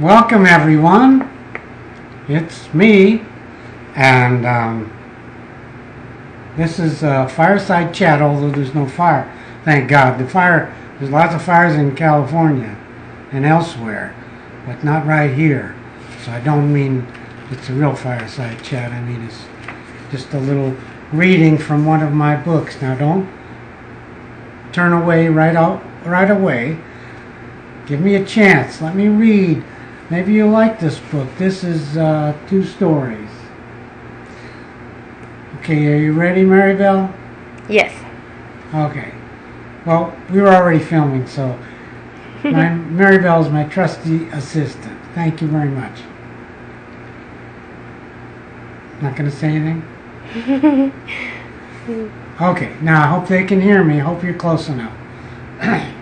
Welcome everyone. It's me, and this is a fireside chat, although there's no fire. Thank God. There's lots of fires in California and elsewhere, but not right here. So I don't mean it's a real fireside chat. I mean it's just a little reading from one of my books. Now don't turn away right away. Give me a chance. Let me read. Maybe you'll like this book. This is 2 stories. Okay, are you ready, Maribel? Yes. Okay. Well, we were already filming, so Maribel is my trusty assistant. Thank you very much. Not going to say anything? Okay, now I hope they can hear me. I hope you're close enough.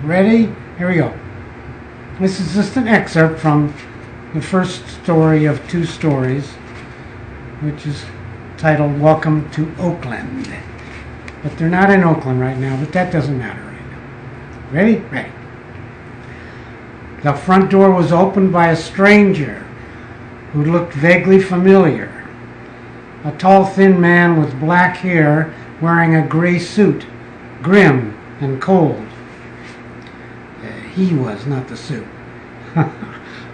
Ready? Here we go. This is just an excerpt from the first story of 2 stories, which is titled Welcome to Oakland. But they're not in Oakland right now, but that doesn't matter right now. Ready? Ready. The front door was opened by a stranger who looked vaguely familiar. A tall, thin man with black hair wearing a gray suit, grim and cold. He was, not the suit.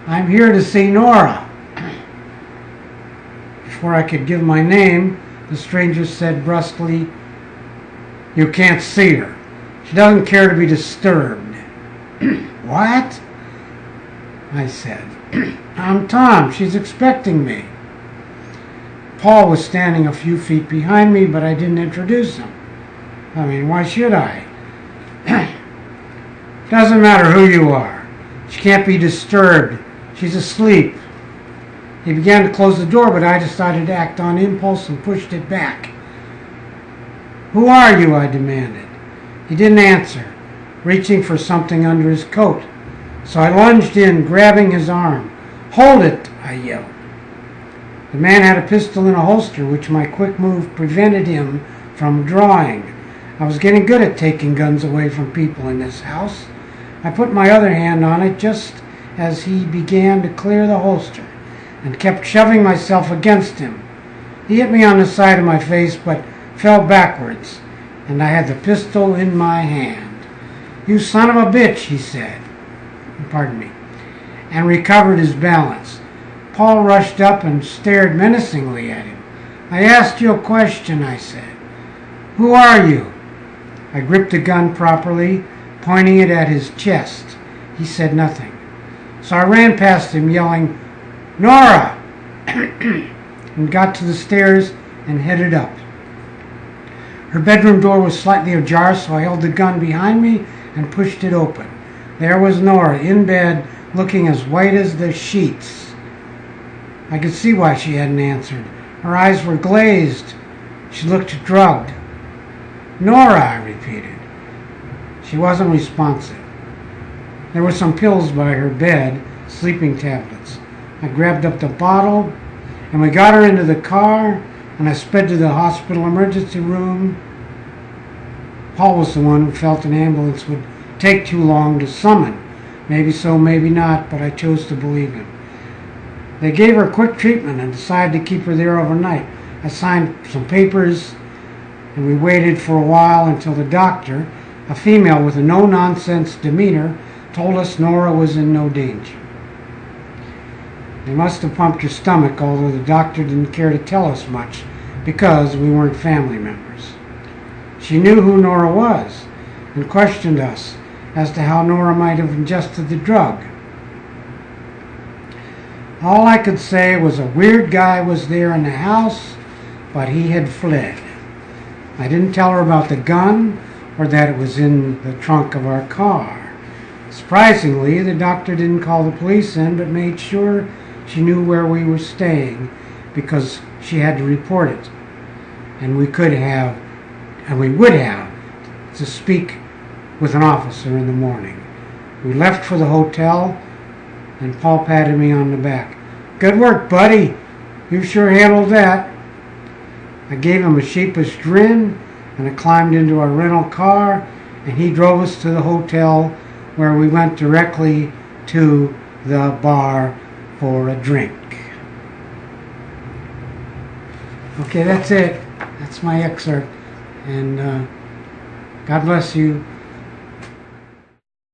I'm here to see Nora. Before I could give my name, the stranger said brusquely, "You can't see her. She doesn't care to be disturbed." "What?" I said. "I'm Tom. She's expecting me." Paul was standing a few feet behind me, but I didn't introduce him. I mean, why should I? "Doesn't matter who you are. She can't be disturbed. She's asleep." He began to close the door, but I decided to act on impulse and pushed it back. "Who are you?" I demanded. He didn't answer, reaching for something under his coat. So I lunged in, grabbing his arm. "Hold it!" I yelled. The man had a pistol in a holster, which my quick move prevented him from drawing. I was getting good at taking guns away from people in this house. I put my other hand on it just as he began to clear the holster and kept shoving myself against him. He hit me on the side of my face but fell backwards, and I had the pistol in my hand. "You son of a bitch," he said. Pardon me. And recovered his balance. Paul rushed up and stared menacingly at him. "I asked you a question," I said. "Who are you?" I gripped the gun properly, pointing it at his chest. He said nothing. So I ran past him, yelling, "Nora!" and got to the stairs and headed up. Her bedroom door was slightly ajar, so I held the gun behind me and pushed it open. There was Nora, in bed, looking as white as the sheets. I could see why she hadn't answered. Her eyes were glazed. She looked drugged. "Nora," I repeated. She wasn't responsive. There were some pills by her bed, sleeping tablets. I grabbed up the bottle, and we got her into the car, and I sped to the hospital emergency room. Paul was the one who felt an ambulance would take too long to summon. Maybe so, maybe not, but I chose to believe him. They gave her quick treatment and decided to keep her there overnight. I signed some papers, and we waited for a while until the doctor, a female with a no-nonsense demeanor, told us Nora was in no danger. They must have pumped her stomach, although the doctor didn't care to tell us much because we weren't family members. She knew who Nora was and questioned us as to how Nora might have ingested the drug. All I could say was a weird guy was there in the house, but he had fled. I didn't tell her about the gun or that it was in the trunk of our car. Surprisingly, the doctor didn't call the police in, but made sure she knew where we were staying because she had to report it. And we would have to speak with an officer in the morning. We left for the hotel, and Paul patted me on the back. "Good work, buddy. You sure handled that." I gave him a sheepish grin, and I climbed into our rental car, and he drove us to the hotel, where we went directly to the bar for a drink. Okay, that's it. That's my excerpt. And God bless you.